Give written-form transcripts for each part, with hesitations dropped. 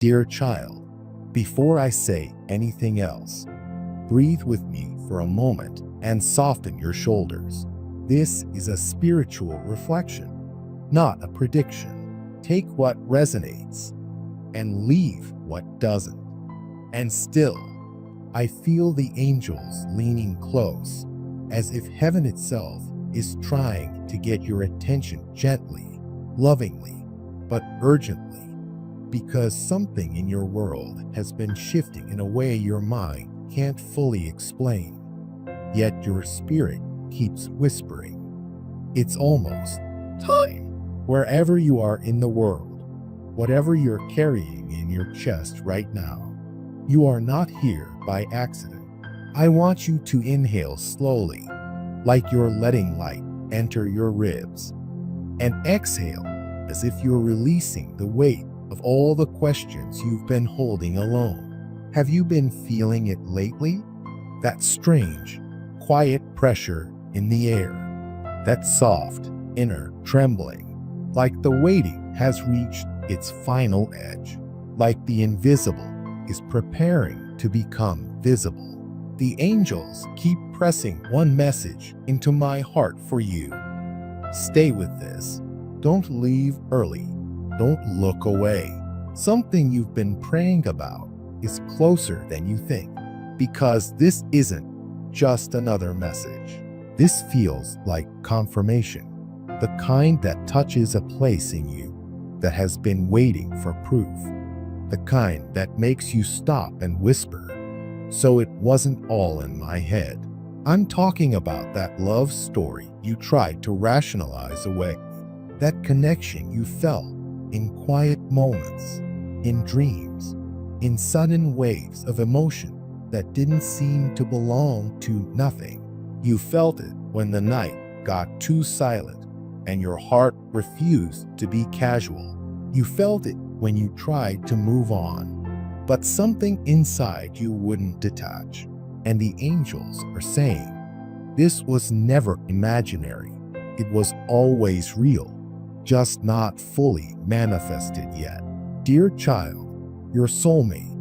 Dear child, before I say anything else, breathe with me for a moment and soften your shoulders. This is a spiritual reflection, not a prediction. Take what resonates and leave what doesn't. And still, I feel the angels leaning close, as if heaven itself is trying to get your attention gently, lovingly, but urgently, because something in your world has been shifting in a way your mind can't fully explain. Yet your spirit keeps whispering, it's almost time. Wherever you are in the world, whatever you're carrying in your chest right now, you are not here by accident. I want you to inhale slowly, like you're letting light enter your ribs, and exhale as if you're releasing the weight of all the questions you've been holding alone. Have you been feeling it lately? That strange, quiet pressure in the air, that soft, inner trembling, like the waiting has reached its final edge, like the invisible is preparing to become visible. The angels keep pressing one message into my heart for you. Stay with this. Don't leave early. Don't look away. Something you've been praying about is closer than you think, because this isn't just another message. This feels like confirmation, the kind that touches a place in you that has been waiting for proof, the kind that makes you stop and whisper, so it wasn't all in my head. I'm talking about that love story you tried to rationalize away, that connection you felt in quiet moments, in dreams, in sudden waves of emotion that didn't seem to belong to nothing. You felt it when the night got too silent and your heart refused to be casual. You felt it when you tried to move on, but something inside you wouldn't detach. And the angels are saying, this was never imaginary. It was always real, just not fully manifested yet. Dear child, your soulmate,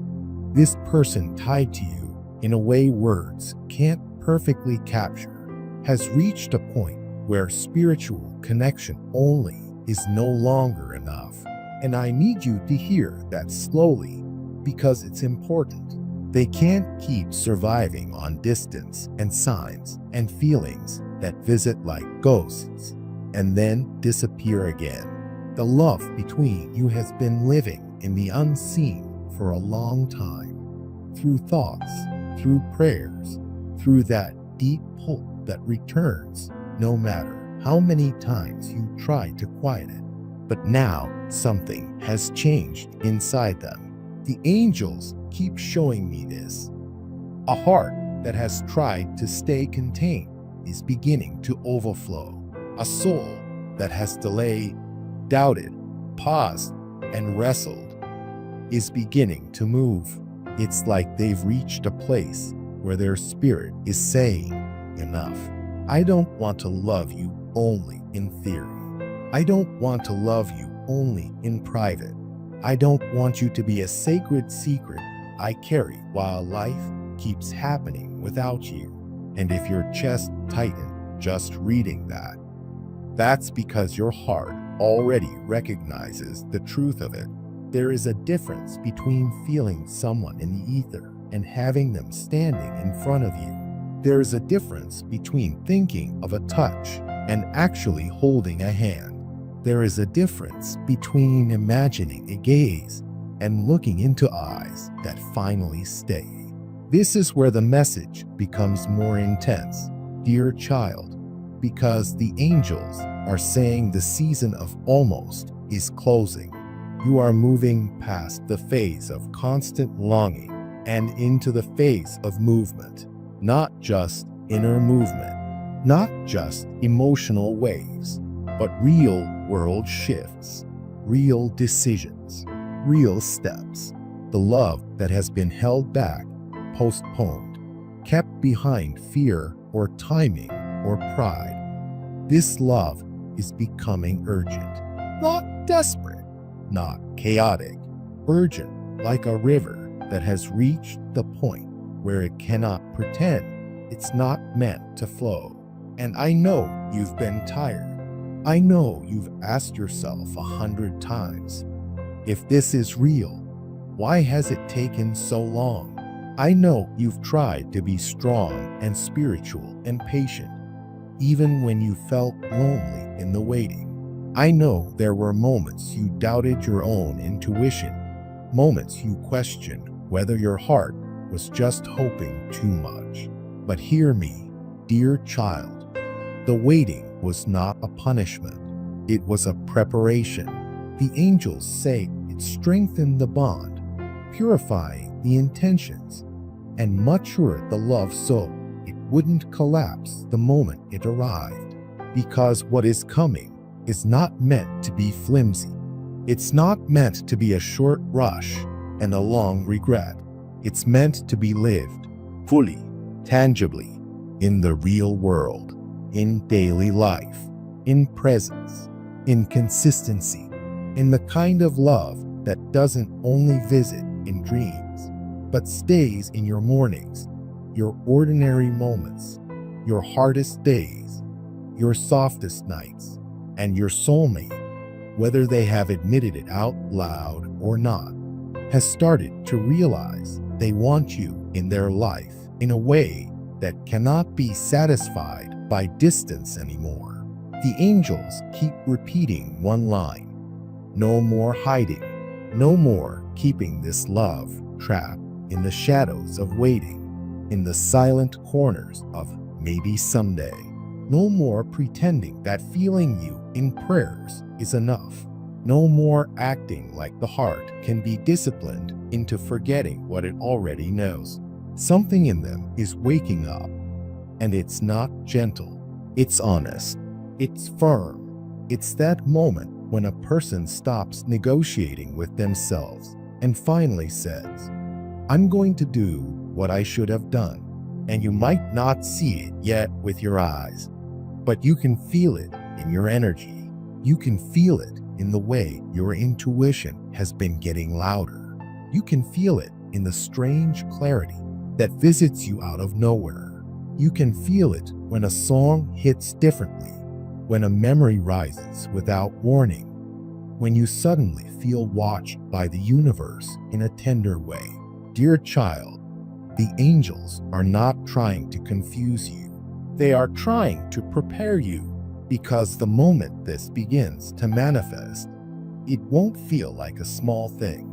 this person tied to you in a way words can't perfectly capture, has reached a point where spiritual connection only is no longer enough. And I need you to hear that slowly, because it's important. They can't keep surviving on distance and signs and feelings that visit like ghosts and then disappear again. The love between you has been living in the unseen for a long time, through thoughts, through prayers, through that deep hope that returns no matter how many times you try to quiet it. But now something has changed inside them. The angels keep showing me this. A heart that has tried to stay contained is beginning to overflow. A soul that has delayed, doubted, paused, and wrestled is beginning to move. It's like they've reached a place where their spirit is saying, enough. I don't want to love you only in theory. I don't want to love you only in private. I don't want you to be a sacred secret I carry while life keeps happening without you. And if your chest tightened just reading that, that's because your heart already recognizes the truth of it. There is a difference between feeling someone in the ether and having them standing in front of you. There is a difference between thinking of a touch and actually holding a hand. There is a difference between imagining a gaze and looking into eyes that finally stay. This is where the message becomes more intense, dear child, because the angels are saying the season of almost is closing. You are moving past the phase of constant longing and into the phase of movement, not just inner movement, not just emotional waves, but real world shifts, real decisions, real steps. The love that has been held back, postponed, kept behind fear or timing or pride. This love is becoming urgent, not desperate, not chaotic, urgent like a river that has reached the point where it cannot pretend it's not meant to flow. And I know you've been tired. I know you've asked yourself 100 times, if this is real, why has it taken so long? I know you've tried to be strong and spiritual and patient, even when you felt lonely in the waiting. I know there were moments you doubted your own intuition, moments you questioned whether your heart was just hoping too much. But hear me, dear child, the waiting was not a punishment. It was a preparation. The angels say it strengthened the bond, purifying the intentions, and matured the love so it wouldn't collapse the moment it arrived. Because what is coming is not meant to be flimsy. It's not meant to be a short rush and a long regret. It's meant to be lived fully, tangibly, in the real world, in daily life, in presence, in consistency, in the kind of love that doesn't only visit in dreams, but stays in your mornings, your ordinary moments, your hardest days, your softest nights, and your soulmate, whether they have admitted it out loud or not, has started to realize they want you in their life in a way that cannot be satisfied by distance anymore. The angels keep repeating one line: no more hiding, no more keeping this love trapped in the shadows of waiting, in the silent corners of maybe someday. No more pretending that feeling you in prayers is enough. No more acting like the heart can be disciplined into forgetting what it already knows. Something in them is waking up, and it's not gentle. It's honest. It's firm. It's that moment when a person stops negotiating with themselves and finally says, I'm going to do what I should have done. And you might not see it yet with your eyes, but you can feel it in your energy. You can feel it in the way your intuition has been getting louder. You can feel it in the strange clarity that visits you out of nowhere. You can feel it when a song hits differently, when a memory rises without warning, when you suddenly feel watched by the universe in a tender way. Dear child, the angels are not trying to confuse you. They are trying to prepare you, because the moment this begins to manifest, it won't feel like a small thing.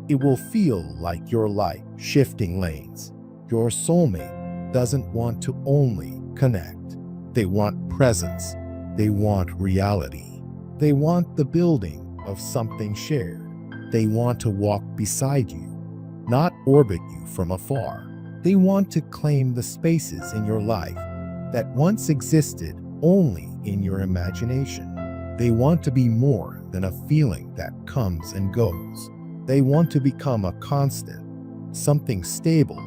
It will feel like your life shifting lanes. Your soulmate doesn't want to only connect. They want presence. They want reality. They want the building of something shared. They want to walk beside you, not orbit you from afar. They want to claim the spaces in your life that once existed only in your imagination. They want to be more than a feeling that comes and goes. They want to become a constant, something stable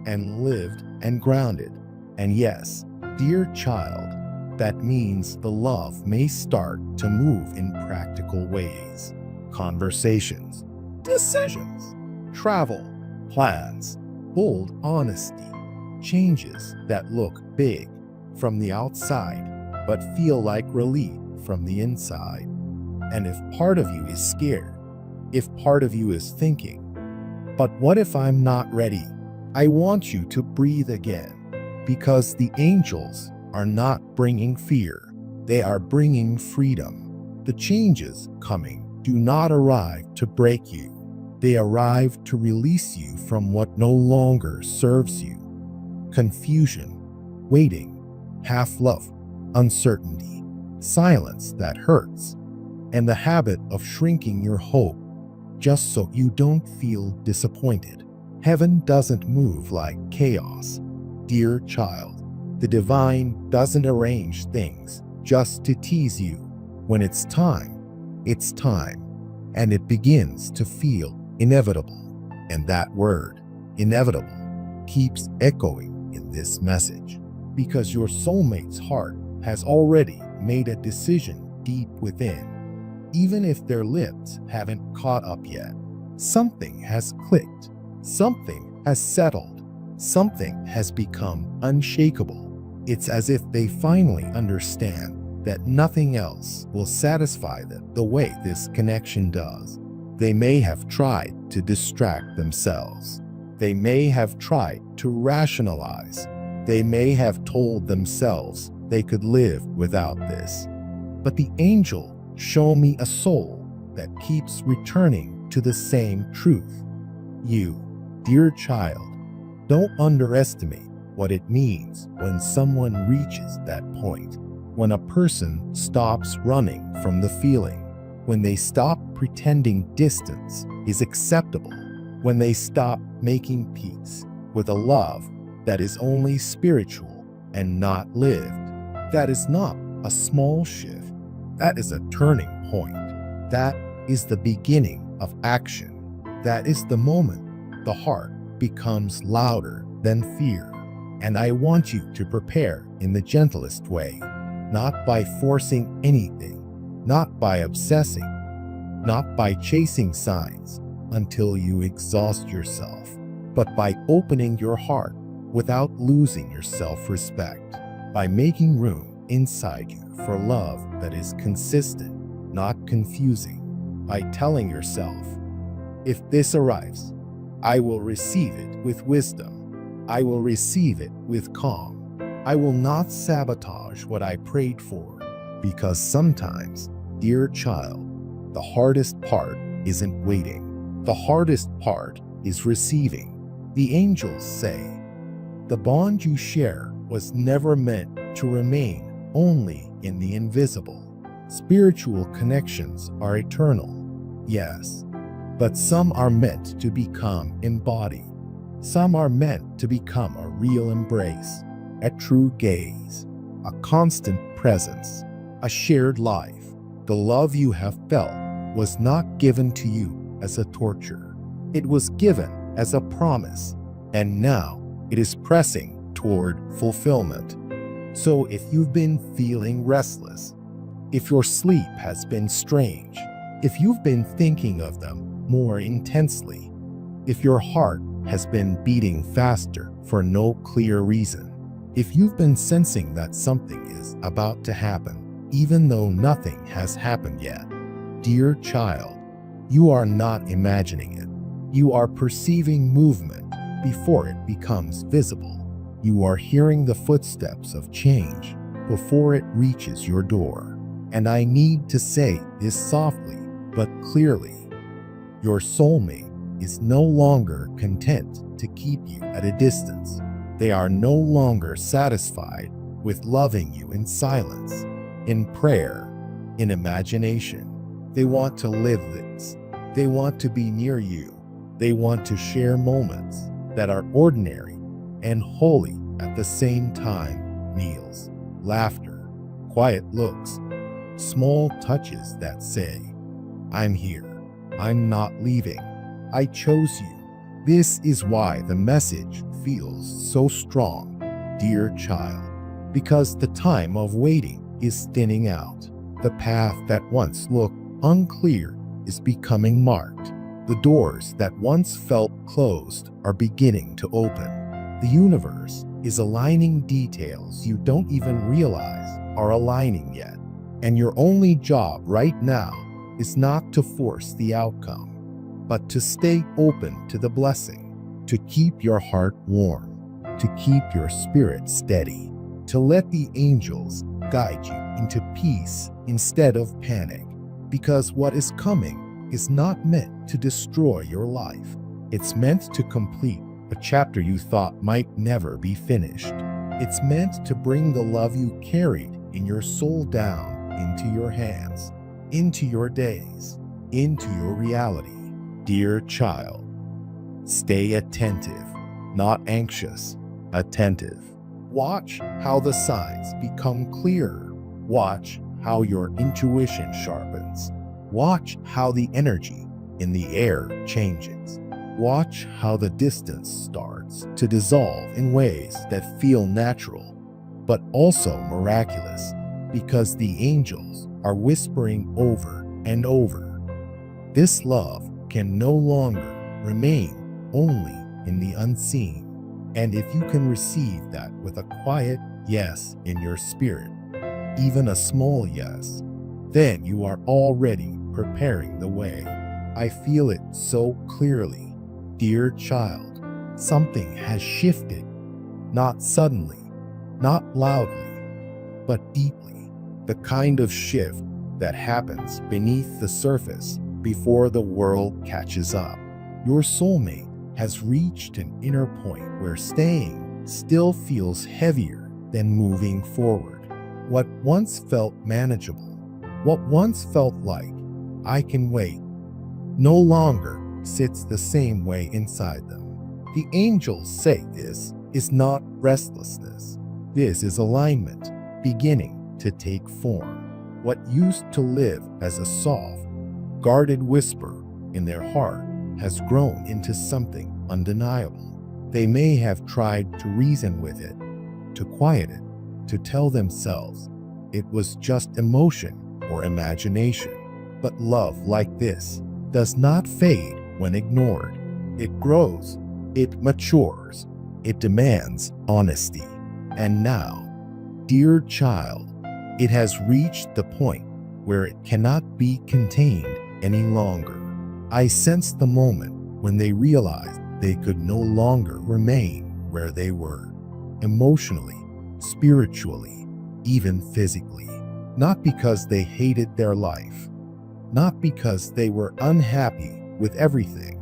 and lived and grounded. And yes, dear child, that means the love may start to move in practical ways. Conversations, decisions, travel, plans, bold honesty, changes that look big from the outside but feel like relief from the inside. And if part of you is scared, if part of you is thinking, but what if I'm not ready? I want you to breathe again, because the angels are not bringing fear. They are bringing freedom. The changes coming do not arrive to break you. They arrive to release you from what no longer serves you. Confusion, waiting, half-love, uncertainty, silence that hurts, and the habit of shrinking your hope just so you don't feel disappointed. Heaven doesn't move like chaos, dear child. The divine doesn't arrange things just to tease you. When it's time, and it begins to feel inevitable. And that word, inevitable, keeps echoing in this message, because your soulmate's heart has already made a decision deep within, even if their lips haven't caught up yet. something has clicked, something has settled, something has become unshakable. It's as if they finally understand that nothing else will satisfy them the way this connection does. They may have tried to distract themselves. They may have tried to rationalize. They may have told themselves they could live without this. But the angel showed me a soul that keeps returning to the same truth. You, dear child, don't underestimate what it means when someone reaches that point, when a person stops running from the feeling, when they stop pretending distance is acceptable, when they stop making peace with a love that is only spiritual and not lived. That is not a small shift. That is a turning point. That is the beginning of action. That is the moment the heart becomes louder than fear. And I want you to prepare in the gentlest way, not by forcing anything, not by obsessing, not by chasing signs until you exhaust yourself, but by opening your heart without losing your self-respect, by making room inside you for love that is consistent, not confusing, by telling yourself, if this arrives, I will receive it with wisdom. I will receive it with calm. I will not sabotage what I prayed for, because sometimes, dear child, the hardest part isn't waiting. The hardest part is receiving. The angels say, the bond you share was never meant to remain only in the invisible. Spiritual connections are eternal, yes, but some are meant to become embodied. Some are meant to become a real embrace, a true gaze, a constant presence, a shared life. The love you have felt was not given to you as a torture. It was given as a promise, and now it is pressing toward fulfillment. So if you've been feeling restless, if your sleep has been strange, if you've been thinking of them more intensely, if your heart has been beating faster for no clear reason, if you've been sensing that something is about to happen, even though nothing has happened yet, dear child, you are not imagining it. You are perceiving movement before it becomes visible. You are hearing the footsteps of change before it reaches your door. And I need to say this softly but clearly. Your soulmate is no longer content to keep you at a distance. They are no longer satisfied with loving you in silence, in prayer, in imagination. They want to live this. They want to be near you. They want to share moments that are ordinary and holy at the same time. Meals, laughter, quiet looks, small touches that say, I'm here. I'm not leaving. I chose you. This is why the message feels so strong, dear child, because the time of waiting is thinning out. The path that once looked unclear is becoming marked. The doors that once felt closed are beginning to open. The universe is aligning details you don't even realize are aligning yet. And your only job right now is not to force the outcome, but to stay open to the blessing, to keep your heart warm, to keep your spirit steady, to let the angels guide you into peace instead of panic. Because what is coming is not meant to destroy your life. It's meant to complete a chapter you thought might never be finished. It's meant to bring the love you carried in your soul down into your hands, into your days, into your reality. Dear child, stay attentive, not anxious, attentive. Watch how the signs become clearer. Watch how your intuition sharpens. Watch how the energy in the air changes. Watch how the distance starts to dissolve in ways that feel natural, but also miraculous, because the angels are whispering over and over. This love can no longer remain only in the unseen. And if you can receive that with a quiet yes in your spirit, even a small yes, then you are already preparing the way. I feel it so clearly. Dear child, something has shifted, not suddenly, not loudly, but deeply. The kind of shift that happens beneath the surface before the world catches up. Your soulmate has reached an inner point where staying still feels heavier than moving forward. What once felt manageable, what once felt like, I can wait, no longer sits the same way inside them. The angels say this is not restlessness. This is alignment beginning to take form. What used to live as a soft, guarded whisper in their heart has grown into something undeniable. They may have tried to reason with it, to quiet it, to tell themselves it was just emotion or imagination. But love like this does not fade when ignored. It grows, it matures, it demands honesty. And now, dear child, it has reached the point where it cannot be contained any longer. I sensed the moment when they realized they could no longer remain where they were, emotionally, spiritually, even physically. Not because they hated their life, not because they were unhappy with everything,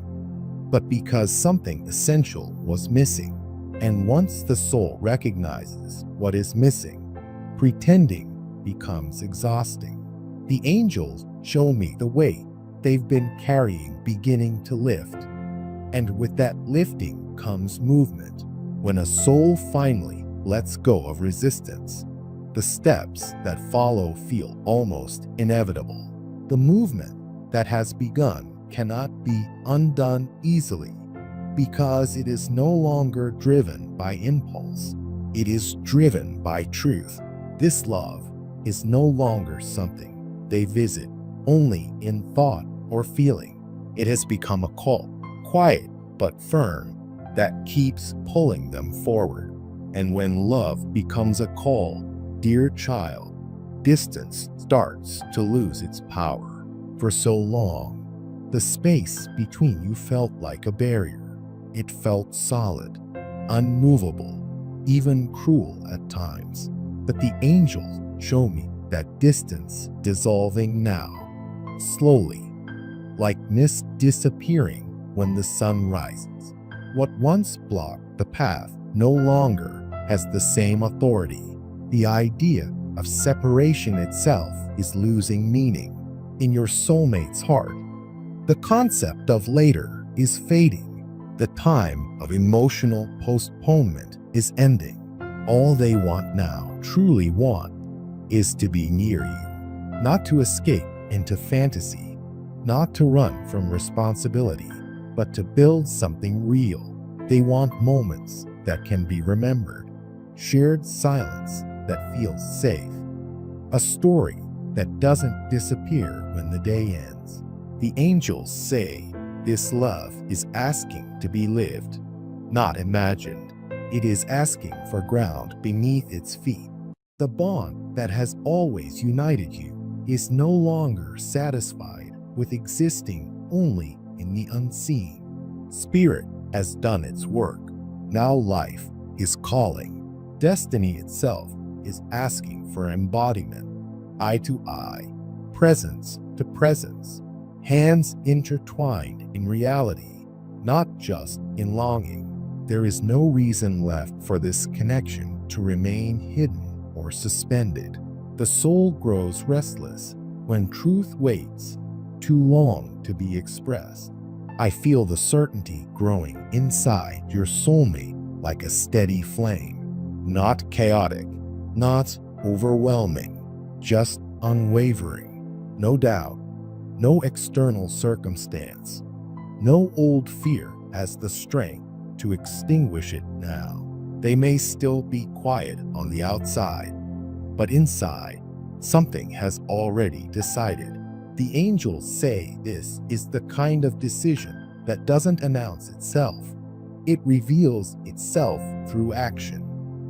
but because something essential was missing. And once the soul recognizes what is missing, pretending becomes exhausting. The angels show me the weight they've been carrying beginning to lift. And with that lifting comes movement. When a soul finally lets go of resistance, the steps that follow feel almost inevitable. The movement that has begun cannot be undone easily because it is no longer driven by impulse. It is driven by truth. This love is no longer something they visit only in thought or feeling. It has become a call, quiet but firm, that keeps pulling them forward. And when love becomes a call, dear child, distance starts to lose its power. For so long, the space between you felt like a barrier. It felt solid, unmovable, even cruel at times. But the angels show me that distance dissolving now, slowly, like mist disappearing when the sun rises. What once blocked the path no longer has the same authority. The idea of separation itself is losing meaning. In your soulmate's heart, the concept of later is fading. The time of emotional postponement is ending. All they want now, truly want, is to be near you. Not to escape into fantasy, not to run from responsibility, but to build something real. They want moments that can be remembered, shared silence that feels safe, a story that doesn't disappear when the day ends. The angels say this love is asking to be lived, not imagined. It is asking for ground beneath its feet. The bond that has always united you is no longer satisfied with existing only in the unseen. Spirit has done its work. Now life is calling. Destiny itself is asking for embodiment. Eye to eye, presence to presence, hands intertwined in reality, not just in longing. There is no reason left for this connection to remain hidden or suspended. The soul grows restless when truth waits too long to be expressed. I feel the certainty growing inside your soulmate like a steady flame, not chaotic, not overwhelming, just unwavering. No doubt, no external circumstance, no old fear has the strength to extinguish it now. They may still be quiet on the outside, but inside, something has already decided. The angels say this is the kind of decision that doesn't announce itself. It reveals itself through action.